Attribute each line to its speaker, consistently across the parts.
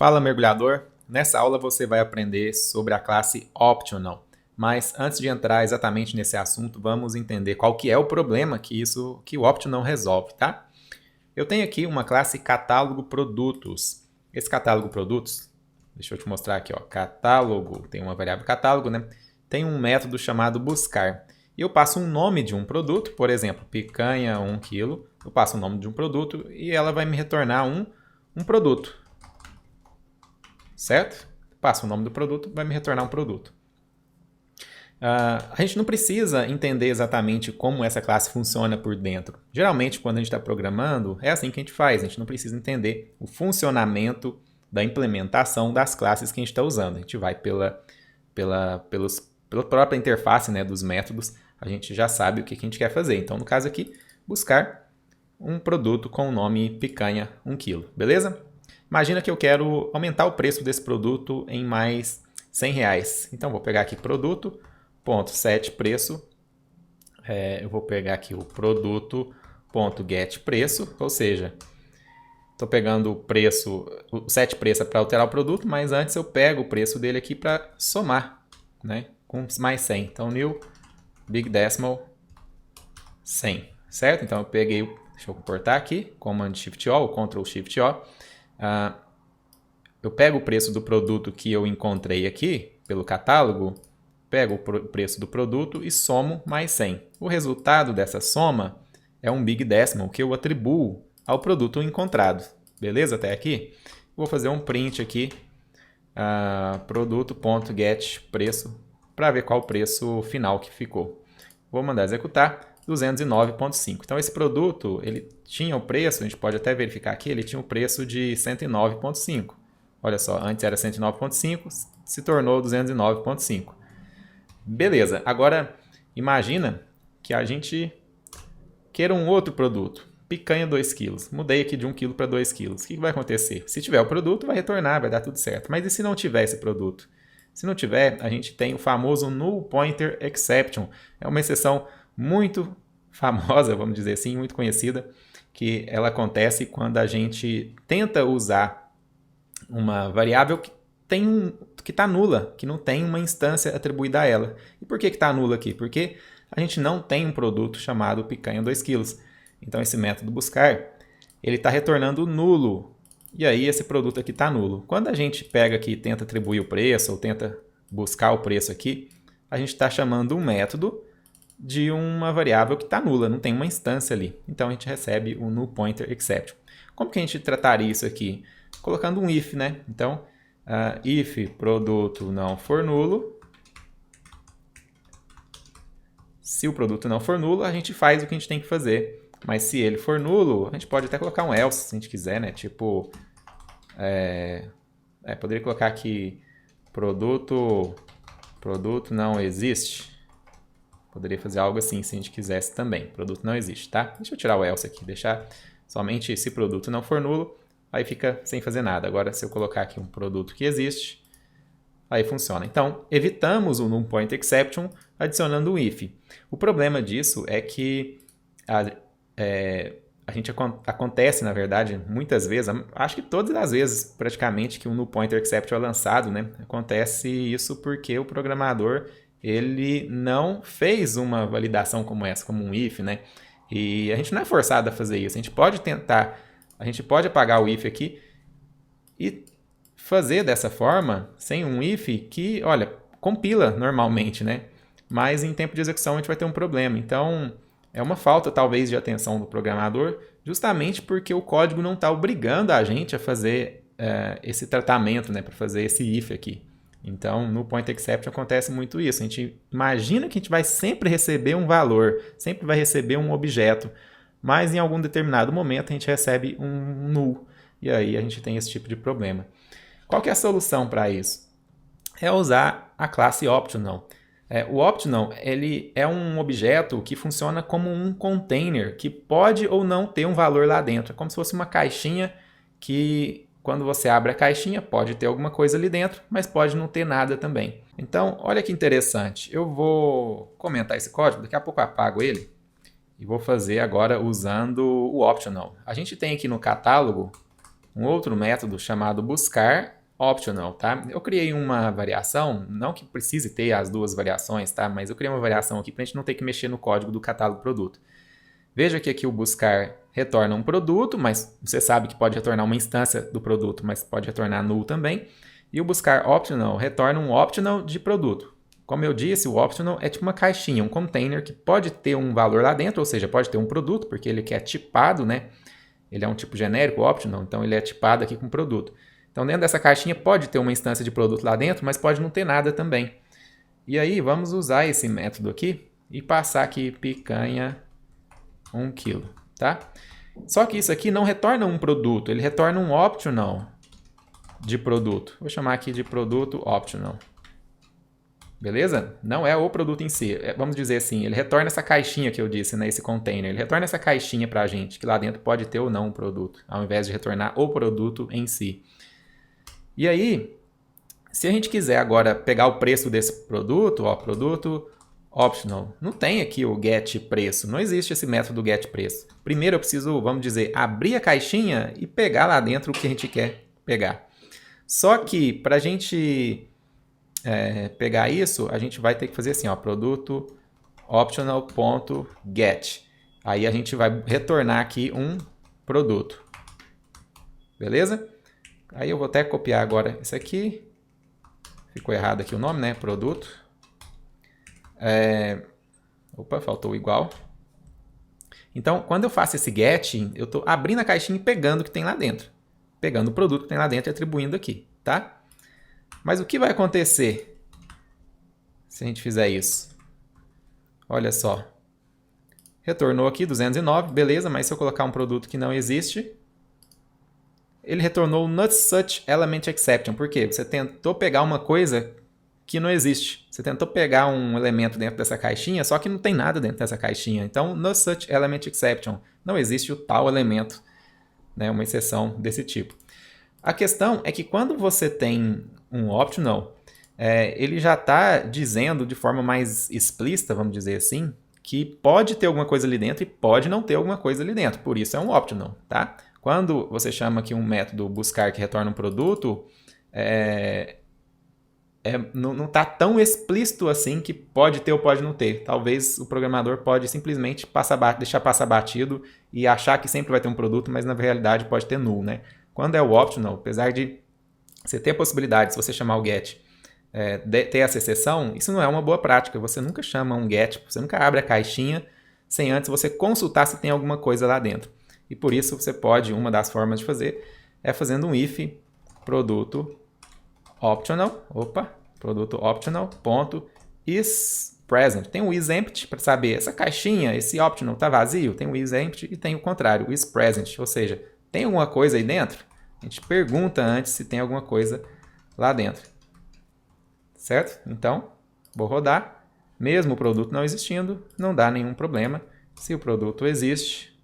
Speaker 1: Fala, mergulhador! Nessa aula você vai aprender sobre a classe Optional. Mas antes de entrar exatamente nesse assunto, vamos entender qual que é o problema que o Optional resolve, tá? Eu tenho aqui uma classe catálogo produtos. Esse catálogo produtos, deixa eu te mostrar aqui, ó, catálogo, tem uma variável catálogo, né? Tem um método chamado buscar. E eu passo um nome de um produto, por exemplo, picanha 1 kg. Eu passo o nome de um produto e ela vai me retornar um produto. Certo? Passo o nome do produto, vai me retornar um produto. A gente não precisa entender exatamente como essa classe funciona por dentro. Geralmente, quando a gente está programando, é assim que a gente faz. A gente não precisa entender o funcionamento da implementação das classes que a gente está usando. A gente vai pela própria interface, né, dos métodos, a gente já sabe o que a gente quer fazer. Então, no caso aqui, buscar um produto com o nome picanha 1 kg, beleza? Imagina que eu quero aumentar o preço desse produto em mais R$100. Então, vou pegar aqui produto.setPreço. Eu vou pegar aqui o produto.getPreço, ou seja, estou pegando o preço, o setPreço para alterar o produto, mas antes eu pego o preço dele aqui para somar, né, com mais 100. Então, new big decimal 100, certo? Então, eu peguei, deixa eu cortar aqui, Command Shift O, Ctrl Shift O. Eu pego o preço do produto que eu encontrei aqui, pelo catálogo, pego o preço do produto e somo mais 100. O resultado dessa soma é um big decimal que eu atribuo ao produto encontrado. Beleza até aqui? Vou fazer um print aqui, produto.getPreço, para ver qual o preço final que ficou. Vou mandar executar. 209,5. Então, esse produto, ele tinha o preço, a gente pode até verificar aqui, ele tinha o preço de 109,5. Olha só, antes era 109,5, se tornou 209,5. Beleza, agora imagina que a gente queira um outro produto, picanha 2 kg. Mudei aqui de 1 kg para 2 kg. O que vai acontecer? Se tiver o produto, vai retornar, vai dar tudo certo. Mas e se não tiver esse produto? Se não tiver, a gente tem o famoso Null Pointer Exception. É uma exceção muito famosa, vamos dizer assim, muito conhecida, que ela acontece quando a gente tenta usar uma variável que está nula, que não tem uma instância atribuída a ela. E por que está nula aqui? Porque a gente não tem um produto chamado picanha 2 kg. Então, esse método buscar, ele está retornando nulo. E aí, esse produto aqui está nulo. Quando a gente pega aqui e tenta atribuir o preço, ou tenta buscar o preço aqui, a gente está chamando um método de uma variável que está nula, não tem uma instância ali. Então, a gente recebe o null pointer exception. Como que a gente trataria isso aqui? Colocando um if, né? Então, if produto não for nulo, se o produto não for nulo, a gente faz o que a gente tem que fazer. Mas se ele for nulo, a gente pode até colocar um else, se a gente quiser, né? Tipo, poderia colocar aqui produto não existe. Poderia fazer algo assim se a gente quisesse também. Produto não existe, tá? Deixa eu tirar o else aqui, deixar somente se produto não for nulo, aí fica sem fazer nada. Agora, se eu colocar aqui um produto que existe, aí funciona. Então, evitamos o null pointer exception adicionando um if. O problema disso é que acontece, na verdade, muitas vezes, acho que todas as vezes praticamente que o null pointer exception é lançado, né? Acontece isso porque o programador ele não fez uma validação como essa, como um if, né? E a gente não é forçado a fazer isso. A gente pode tentar, a gente pode apagar o if aqui e fazer dessa forma, sem um if, que, olha, compila normalmente, né? Mas em tempo de execução a gente vai ter um problema. Então, é uma falta talvez de atenção do programador, justamente porque o código não está obrigando a gente a fazer esse tratamento, né? Para fazer esse if aqui. Então, no Pointer Exception acontece muito isso. A gente imagina que a gente vai sempre receber um valor, sempre vai receber um objeto, mas em algum determinado momento a gente recebe um null. E aí a gente tem esse tipo de problema. Qual que é a solução para isso? É usar a classe Optional. O Optional ele é um objeto que funciona como um container que pode ou não ter um valor lá dentro. É como se fosse uma caixinha que, quando você abre a caixinha, pode ter alguma coisa ali dentro, mas pode não ter nada também. Então, olha que interessante. Eu vou comentar esse código, daqui a pouco eu apago ele e vou fazer agora usando o Optional. A gente tem aqui no catálogo um outro método chamado buscar optional, tá? Eu criei uma variação, não que precise ter as duas variações, tá? Mas eu criei uma variação aqui para a gente não ter que mexer no código do catálogo produto. Veja que aqui o buscar retorna um produto, mas você sabe que pode retornar uma instância do produto, mas pode retornar null também. E o buscar optional retorna um optional de produto. Como eu disse, o optional é tipo uma caixinha, um container que pode ter um valor lá dentro, ou seja, pode ter um produto, porque ele é tipado, né? Ele é um tipo genérico, optional, então ele é tipado aqui com produto. Então dentro dessa caixinha pode ter uma instância de produto lá dentro, mas pode não ter nada também. E aí vamos usar esse método aqui e passar aqui picanha 1 kg, tá? Só que isso aqui não retorna um produto, ele retorna um optional de produto. Vou chamar aqui de produto optional. Beleza? Não é o produto em si. Vamos dizer assim, ele retorna essa caixinha que eu disse, né, esse container. Ele retorna essa caixinha pra gente, que lá dentro pode ter ou não um produto, ao invés de retornar o produto em si. E aí, se a gente quiser agora pegar o preço desse produto, ó, produto optional, não tem aqui o get preço, não existe esse método get preço. Primeiro eu preciso, vamos dizer, abrir a caixinha e pegar lá dentro o que a gente quer pegar. Só que para a gente pegar isso, a gente vai ter que fazer assim, ó, produto optional.get. Aí a gente vai retornar aqui um produto. Beleza? Aí eu vou até copiar agora isso aqui. Ficou errado aqui o nome, né? Produto. Opa, faltou o igual. Então, quando eu faço esse get, eu estou abrindo a caixinha e pegando o que tem lá dentro. Pegando o produto que tem lá dentro e atribuindo aqui, tá? Mas o que vai acontecer se a gente fizer isso? Olha só. Retornou aqui 209, beleza, mas se eu colocar um produto que não existe, ele retornou not such element exception. Por quê? Você tentou pegar uma coisa que não existe. Você tentou pegar um elemento dentro dessa caixinha, só que não tem nada dentro dessa caixinha. Então, no such element exception. Não existe o tal elemento, né? Uma exceção desse tipo. A questão é que quando você tem um optional, ele já está dizendo de forma mais explícita, vamos dizer assim, que pode ter alguma coisa ali dentro e pode não ter alguma coisa ali dentro. Por isso é um optional, tá? Quando você chama aqui um método buscar que retorna um produto, não está tão explícito assim que pode ter ou pode não ter. Talvez o programador pode simplesmente deixar passar batido e achar que sempre vai ter um produto, mas na realidade pode ter null, né? Quando é o optional, apesar de você ter a possibilidade, se você chamar o get, de ter essa exceção, isso não é uma boa prática. Você nunca chama um get, você nunca abre a caixinha sem antes você consultar se tem alguma coisa lá dentro. E por isso você pode, uma das formas de fazer é fazendo um if produto optional, produto optional ponto is present. Tem o is empty para saber essa caixinha, esse optional está vazio, tem o is empty e tem o contrário, o is present, ou seja, tem alguma coisa aí dentro? A gente pergunta antes se tem alguma coisa lá dentro. Certo? Então, vou rodar. Mesmo o produto não existindo, não dá nenhum problema. Se o produto existe,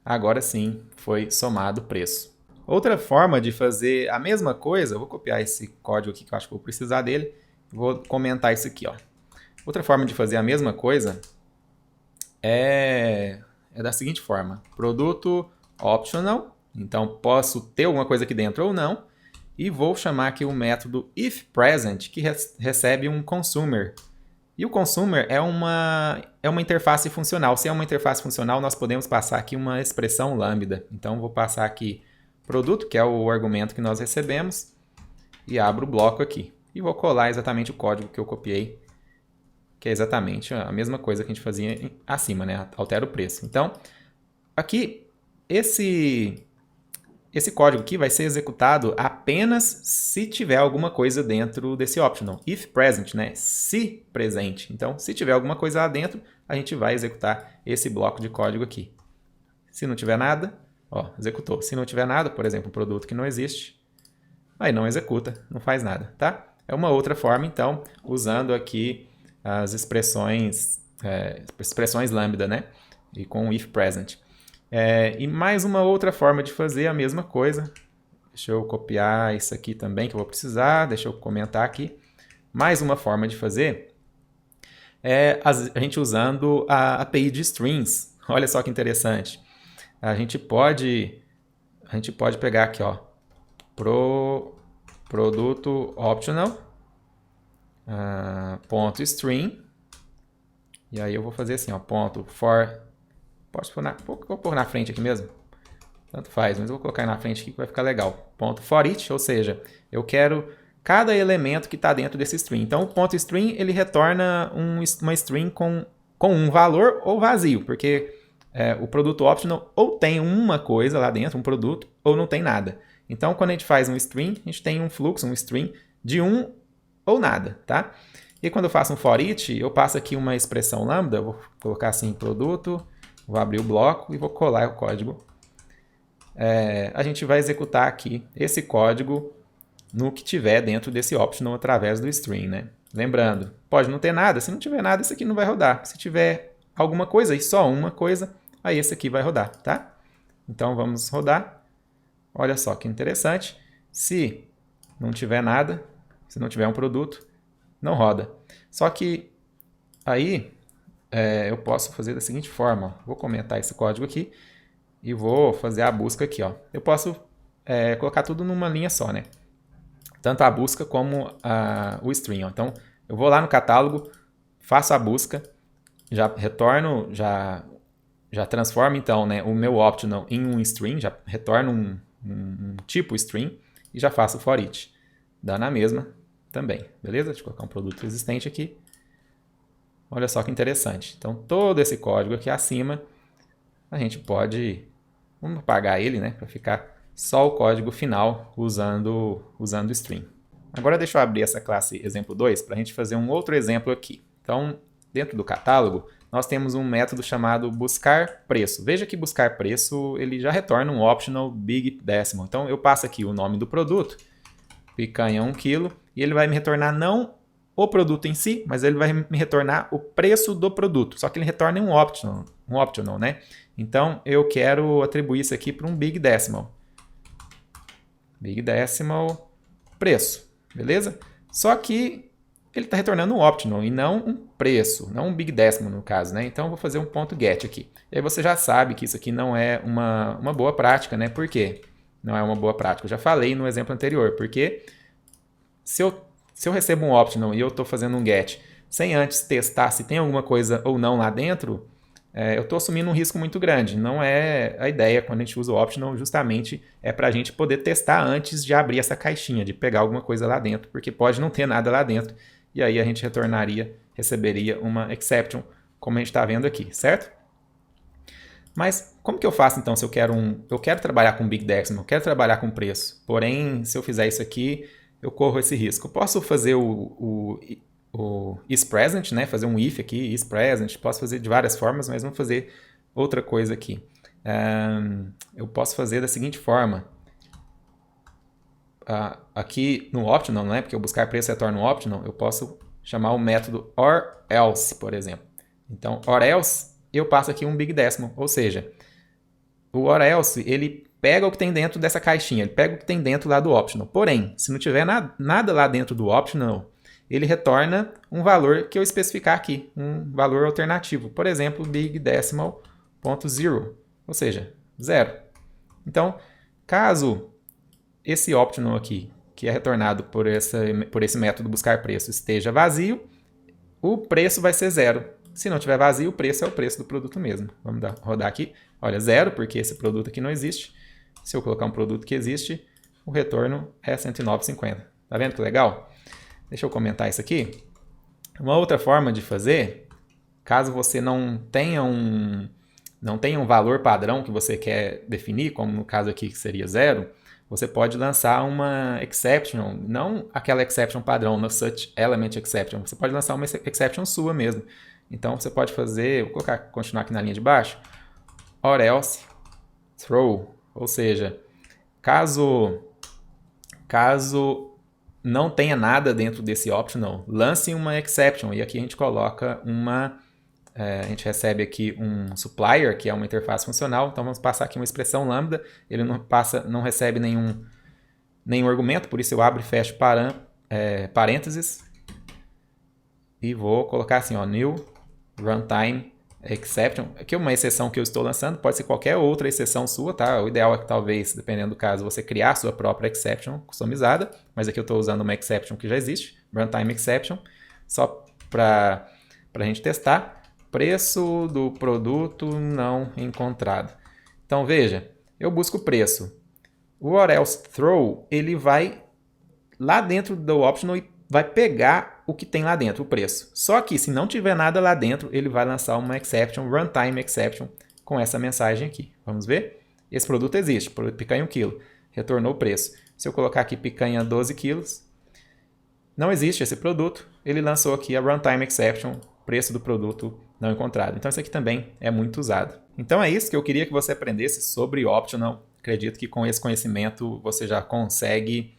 Speaker 1: agora sim foi somado o preço. Outra forma de fazer a mesma coisa, eu vou copiar esse código aqui que eu acho que vou precisar dele, vou comentar isso aqui, ó. Outra forma de fazer a mesma coisa é da seguinte forma: produto optional, então posso ter alguma coisa aqui dentro ou não, e vou chamar aqui o método ifPresent, que recebe um consumer. E o consumer é uma interface funcional. Se é uma interface funcional, nós podemos passar aqui uma expressão lambda. Então, vou passar aqui produto, que é o argumento que nós recebemos, e abro o bloco aqui. E vou colar exatamente o código que eu copiei, que é exatamente a mesma coisa que a gente fazia acima, né? Altera o preço. Então, aqui, esse código aqui vai ser executado apenas se tiver alguma coisa dentro desse optional. If present, né? Se presente. Então, se tiver alguma coisa lá dentro, a gente vai executar esse bloco de código aqui. Se não tiver nada, ó, executou. Se não tiver nada, por exemplo, um produto que não existe, aí não executa, não faz nada, tá? É uma outra forma, então, usando aqui as expressões lambda, né? E com if present. E mais uma outra forma de fazer a mesma coisa. Deixa eu copiar isso aqui também que eu vou precisar. Deixa eu comentar aqui. Mais uma forma de fazer é a gente usando a API de strings. Olha só que interessante. A gente pode a gente pode pegar aqui, ó, produto optional, ponto string, e aí eu vou fazer assim, ó, ponto for, vou pôr na frente aqui mesmo, tanto faz, mas eu vou colocar na frente aqui que vai ficar legal, ponto for each, ou seja, eu quero cada elemento que está dentro desse string. Então, o ponto string, ele retorna uma string com um valor ou vazio, porque o produto optional ou tem uma coisa lá dentro, um produto, ou não tem nada. Então, quando a gente faz um string, a gente tem um fluxo, um string de um ou nada, tá? E quando eu faço um for each, eu passo aqui uma expressão lambda, eu vou colocar assim, produto, vou abrir o bloco e vou colar o código. A gente vai executar aqui esse código no que tiver dentro desse optional através do string, né? Lembrando, pode não ter nada, se não tiver nada, isso aqui não vai rodar. Se tiver alguma coisa e só uma coisa, aí esse aqui vai rodar, tá? Então vamos rodar. Olha só que interessante. Se não tiver nada, se não tiver um produto, não roda. Só que aí eu posso fazer da seguinte forma. Ó. Vou comentar esse código aqui e vou fazer a busca aqui. Ó. Eu posso colocar tudo numa linha só, né? Tanto a busca como o string. Ó. Então, eu vou lá no catálogo, faço a busca, já retorno, já transformo então, né, o meu optional em um string, já retorno um tipo string e já faço for each. Dá na mesma também, beleza? Deixa eu colocar um produto existente aqui. Olha só que interessante. Então, todo esse código aqui acima, a gente pode, vamos apagar ele, né, para ficar só o código final usando o string. Agora deixa eu abrir essa classe exemplo 2 para a gente fazer um outro exemplo aqui. Então, dentro do catálogo, nós temos um método chamado buscar preço. Veja que buscar preço, ele já retorna um optional big decimal. Então, eu passo aqui o nome do produto, picanha 1 kg, e ele vai me retornar não o produto em si, mas ele vai me retornar o preço do produto. Só que ele retorna um optional, né? Então, eu quero atribuir isso aqui para um big decimal. Big decimal, preço, beleza? Só que ele está retornando um optional e não um preço, não um big decimal no caso, né? Então eu vou fazer um ponto get aqui. E aí você já sabe que isso aqui não é uma boa prática, né? Por quê? Não é uma boa prática. Eu já falei no exemplo anterior, porque se eu recebo um optional e eu estou fazendo um get sem antes testar se tem alguma coisa ou não lá dentro, eu estou assumindo um risco muito grande. Não é a ideia quando a gente usa o optional, justamente é para a gente poder testar antes de abrir essa caixinha, de pegar alguma coisa lá dentro, porque pode não ter nada lá dentro. E aí a gente receberia uma exception, como a gente está vendo aqui, certo? Mas como que eu faço então se eu quero trabalhar com Big Decimal, eu quero trabalhar com preço, porém se eu fizer isso aqui, eu corro esse risco. Eu posso fazer o isPresent, né? Fazer um if aqui, isPresent, posso fazer de várias formas, mas vamos fazer outra coisa aqui. Eu posso fazer da seguinte forma. Aqui no optional, né? Porque eu buscar preço retorna um optional, eu posso chamar o método or else, por exemplo. Então, or else, eu passo aqui um big decimal, ou seja, o or else, ele pega o que tem dentro dessa caixinha, ele pega o que tem dentro lá do optional. Porém, se não tiver nada lá dentro do optional, ele retorna um valor que eu especificar aqui, um valor alternativo. Por exemplo, big decimal ponto zero, ou seja, 0. Então, caso esse optional aqui, que é retornado por esse método buscar preço, esteja vazio, o preço vai ser 0. Se não tiver vazio, o preço é o preço do produto mesmo. Vamos rodar aqui. Olha, 0, porque esse produto aqui não existe. Se eu colocar um produto que existe, o retorno é 109,50. Tá vendo que legal? Deixa eu comentar isso aqui. Uma outra forma de fazer, caso você não tenha um valor padrão que você quer definir, como no caso aqui que seria 0, você pode lançar uma exception, não aquela exception padrão, no such element exception. Você pode lançar uma exception sua mesmo. Então você pode fazer, vou continuar aqui na linha de baixo, or else throw, ou seja, caso não tenha nada dentro desse optional, lance uma exception. E aqui a gente coloca a gente recebe aqui um supplier, que é uma interface funcional. Então vamos passar aqui uma expressão lambda. Ele não recebe nenhum argumento, por isso eu abro e fecho parênteses. E vou colocar assim, ó, new runtime exception. Aqui é uma exceção que eu estou lançando, pode ser qualquer outra exceção sua, tá? O ideal é que talvez, dependendo do caso, você criar a sua própria exception customizada, mas aqui eu estou usando uma exception que já existe, runtime exception, só para a gente testar. Preço do produto não encontrado. Então veja, eu busco o preço. O what else throw, ele vai lá dentro do optional e vai pegar o que tem lá dentro, o preço. Só que se não tiver nada lá dentro, ele vai lançar uma exception, runtime exception, com essa mensagem aqui. Vamos ver? Esse produto existe, picanha 1 kg, retornou o preço. Se eu colocar aqui picanha 12 quilos, não existe esse produto, ele lançou aqui a runtime exception, preço do produto não encontrado. Então isso aqui também é muito usado. Então é isso que eu queria que você aprendesse sobre optional. Acredito que com esse conhecimento você já consegue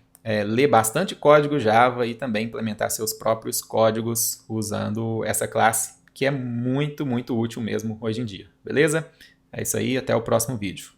Speaker 1: ler bastante código Java e também implementar seus próprios códigos usando essa classe, que é muito, muito útil mesmo hoje em dia. Beleza? É isso aí, até o próximo vídeo.